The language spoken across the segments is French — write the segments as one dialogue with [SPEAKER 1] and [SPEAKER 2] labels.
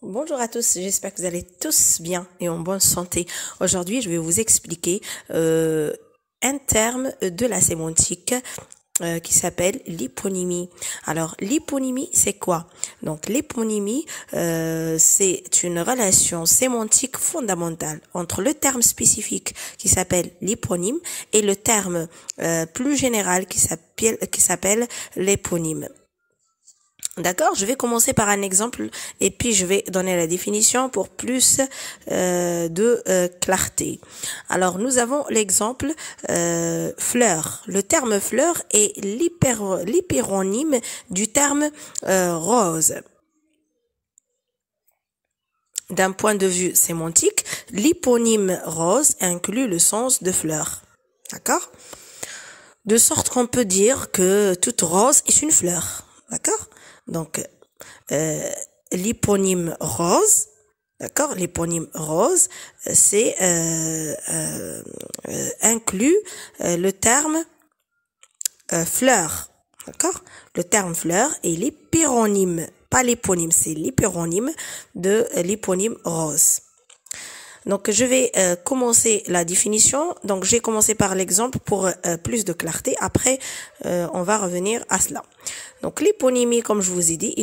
[SPEAKER 1] Bonjour à tous, j'espère que vous allez tous bien et en bonne santé. Aujourd'hui, je vais vous expliquer un terme de la sémantique qui s'appelle l'hyponymie. Alors, l'hyponymie, c'est quoi? Donc, l'hyponymie, c'est une relation sémantique fondamentale entre le terme spécifique qui s'appelle l'hyponyme et le terme plus général qui s'appelle l'éponyme. D'accord, je vais commencer par un exemple et puis je vais donner la définition pour plus de clarté. Alors, nous avons l'exemple fleur. Le terme fleur est l'hyperonyme du terme rose. D'un point de vue sémantique, l'hyponyme rose inclut le sens de fleur. D'accord? De sorte qu'on peut dire que toute rose est une fleur. D'accord? Donc, l'hyponyme rose, d'accord, l'hyponyme rose, c'est inclut le terme fleur, d'accord. Le terme fleur est l'hyperonyme, pas l'hyponyme, c'est l'hyperonyme de l'hyponyme rose. Donc, je vais commencer la définition. Donc, j'ai commencé par l'exemple pour plus de clarté. Après, on va revenir à cela. Donc, l'hyponymie, comme je vous ai dit,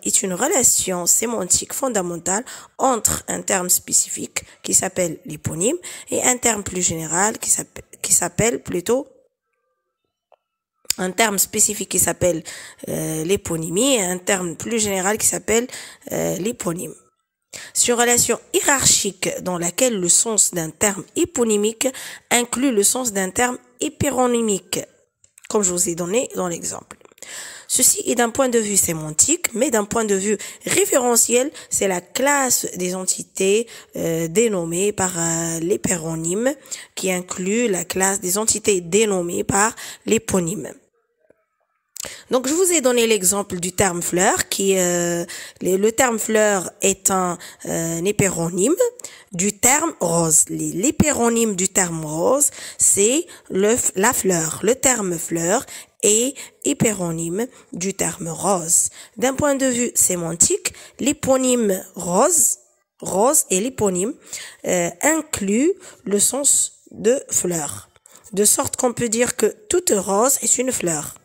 [SPEAKER 1] est une relation sémantique fondamentale entre un terme spécifique qui s'appelle l'hyponyme et un terme plus général qui s'appelle plutôt un terme spécifique qui s'appelle l'éponymie et un terme plus général qui s'appelle l'hyponyme. C'est une relation hiérarchique dans laquelle le sens d'un terme hyponymique inclut le sens d'un terme hyperonymique, comme je vous ai donné dans l'exemple. Ceci est d'un point de vue sémantique, mais d'un point de vue référentiel, c'est la classe des entités dénommées par l'hyperonyme qui inclut la classe des entités dénommées par l'éponyme. Donc, je vous ai donné l'exemple du terme fleur qui, le terme fleur est un hyperonyme du terme rose. L'hyperonyme du terme rose, c'est la fleur. Le terme fleur est hyperonyme du terme rose. D'un point de vue sémantique, l'hyponyme rose et l'hyponyme incluent le sens de fleur. De sorte qu'on peut dire que toute rose est une fleur.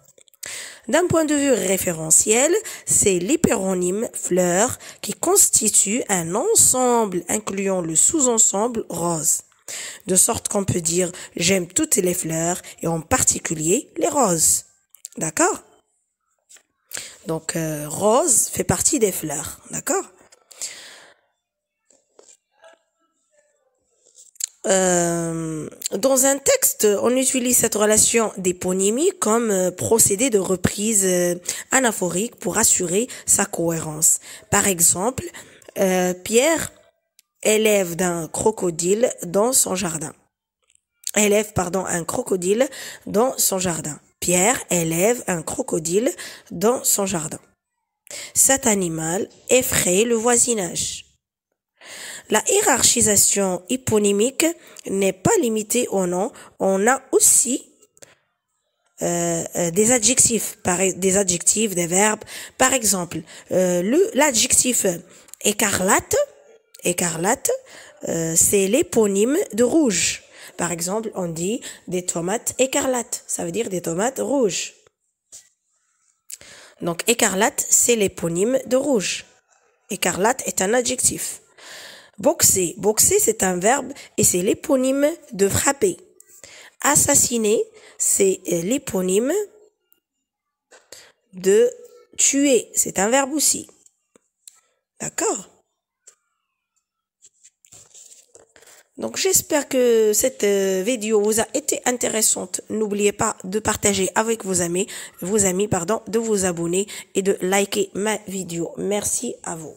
[SPEAKER 1] D'un point de vue référentiel, c'est l'hyperonyme fleur qui constitue un ensemble incluant le sous-ensemble rose. De sorte qu'on peut dire j'aime toutes les fleurs et en particulier les roses. D'accord? Donc rose fait partie des fleurs. D'accord? Dans un texte, on utilise cette relation d'éponymie comme procédé de reprise anaphorique pour assurer sa cohérence. Par exemple, Pierre élève un crocodile dans son jardin. Un crocodile dans son jardin. Pierre élève un crocodile dans son jardin. Cet animal effraie le voisinage. La hiérarchisation hyponymique n'est pas limitée au nom. On a aussi des adjectifs, des verbes. Par exemple, l'adjectif écarlate, c'est l'éponyme de rouge. Par exemple, on dit des tomates écarlates. Ça veut dire des tomates rouges. Donc, écarlate, c'est l'éponyme de rouge. Écarlate est un adjectif. Boxer, c'est un verbe et c'est l'éponyme de frapper. Assassiner, c'est l'éponyme de tuer. C'est un verbe aussi. D'accord? Donc, j'espère que cette vidéo vous a été intéressante. N'oubliez pas de partager avec vos amis, de vous abonner et de liker ma vidéo. Merci à vous.